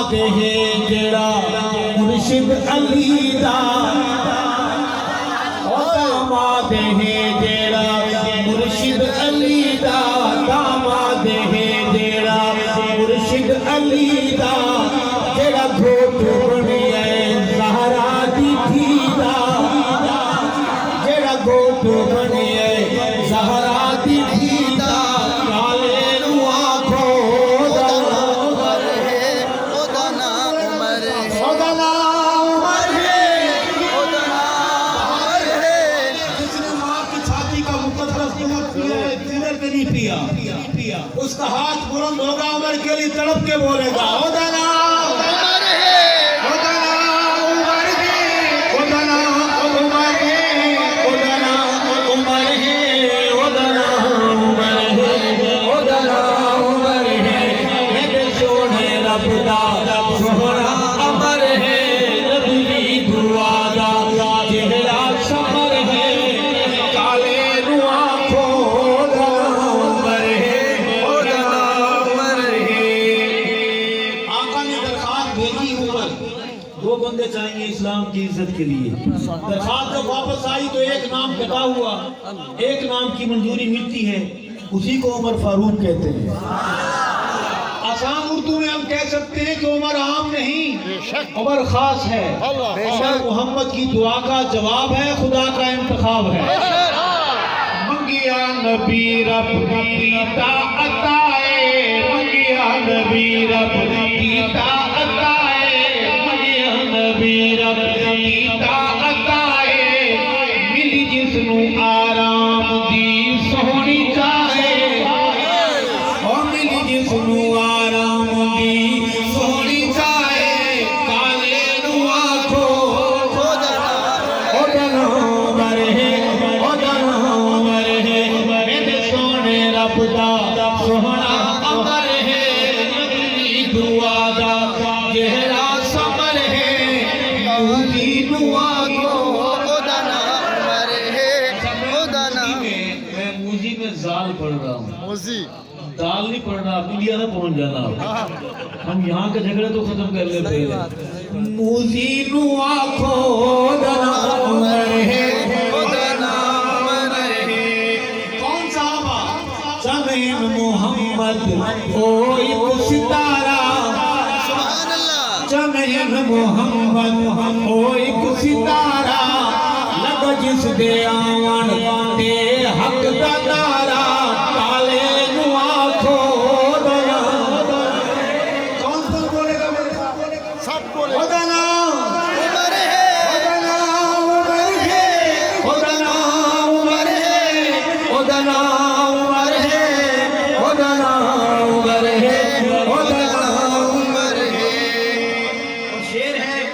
داماد ہے جڑا مرشد علی دا داماد ہے جڑا مرشد علی دا داماد ہے جڑا مرشد علی دا جڑا گھوٹ بنیا زہرا دی تھی دا جڑا گھوٹ بنیا زہرا دی تھی دا کالے نو آنکھو دنا عمر ہے دنا عمر ہے دنا عمر ہے دنا عمر ہے جس نے ماں کی چھاتی کا مقدس دودھ پیا دنر کے نہیں پیا اس کا ہاتھ بلند ہوگا عمر کے لیے تڑپ کے بولے گا دنا عمر ہے دنا عمر ہے دنا عمر ہے دنا عمر ہے دنا عمر ہے دنا عمر ہے میرے سونے رب دا سونا عمر ہے نبی دعا دا چہرہ سمر ہے کالے نو آنکھوں دنا عمر ہے دنا عمر ہے آقا نے درخواست بھیجی عمر دو بندے چاہیے اسلام کی عزت کے لیے درخواست جب واپس آئی تو ایک نام کٹا ہوا ایک نام کی منظوری ملتی ہے اسی کو عمر فاروق کہتے ہیں آسان اردو میں ہم کہہ سکتے ہیں کہ عمر عام نہیں عمر خاص ہے عمر محمد کی دعا کا جواب ہے خدا کا انتخاب ہے منگیا نبی رب پیتا عطائے منگیا نبی رب پیتا عطائے منگیا نبی رب پیتا عطائے ملی جس نو آرام دی سہنی چاہے اور ملی جس نو آرام دی سہنی چاہے کالے نو آنکھو دنا عمر ہے دنا عمر ہے میرے سونے رب دا سونا عمر ہے نبی دعا دا چہرہ سمر ہے موزی نو آنکھو دنا عمر ہے دنا میں موزی میں زال پڑھ رہا ہوں موزی دال نہیں پڑھنا انڈیا نہ پہنچ جانا ہم یہاں کے جھگڑے تو ختم کر لے پہلے موزی نو آنکھو دنا عمر ہے دنا عمر ہے کون صحابہ چمین محمد کوئی ستارہ سبحان اللہ چمین محمد کوئی ستارہ لگ جس دے آوان تے حق دا دارا کالے نو آنکھو دنا کون سا بولے گا میرے ساتھ سب بولے دنا عمر ہے دنا عمر ہے دنا عمر ہے دنا عمر ہے دنا عمر ہے دنا عمر ہے شیر ہے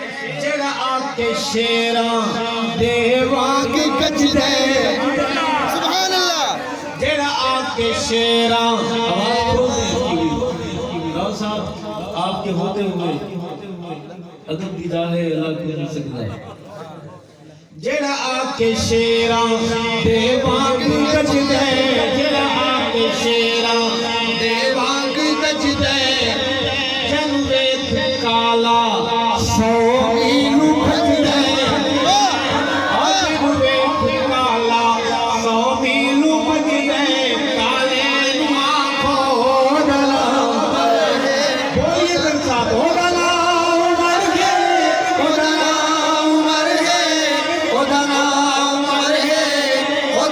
جڑا آگ کے شیراں دیواں کی کچھ دے سبحان اللہ جڑا آگ کے شیراں آواز کھولتے ہیں راؤ صاحب آپ کے ہوتے ہوئے ادب دی راہ اللہ کو نہیں سکتا ہے جڑا آگ کے شیراں دیواں کی کچھ دے جڑا آگ کے شیراں دیواں کی کچھ دے جنویت کالا سو میلو کچھ دے جنویت کالا سو میلو کچھ دے کالے نو آنکھو دنا بولیے میرے ساتھ دنا عمر ہے دنا عمر ہے دنا عمر ہے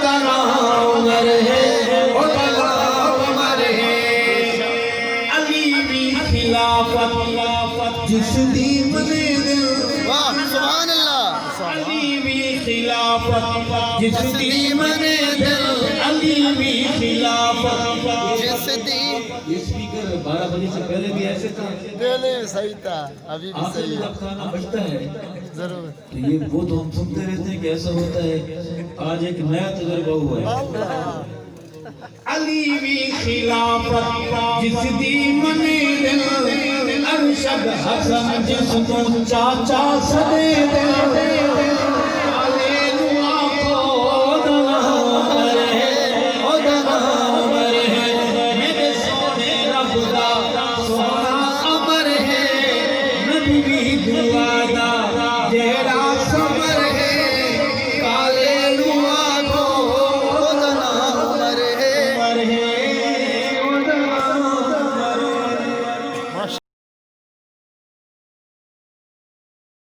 دنا عمر ہے دنا عمر ہے علی بھی خلافت جس دی منے دل واہ سبحان اللہ علی بھی خلافت جس دی منے دل علی بھی خلافت جس دی یہ سپیکر 12 بجے سے پہلے بھی ایسے تھا پہلے صحیح تھا ابھی بھی آخر صحیح جب کھانا بچتا ہے ضرور تو یہ وہ تو ہم سنتے رہتے ہیں کہ ایسا ہوتا ہے آج ایک نیا تجربہ ہوا ہے علی بھی خلافت جس دی منے دل ارشد حسن جس کو چاچا سدے دل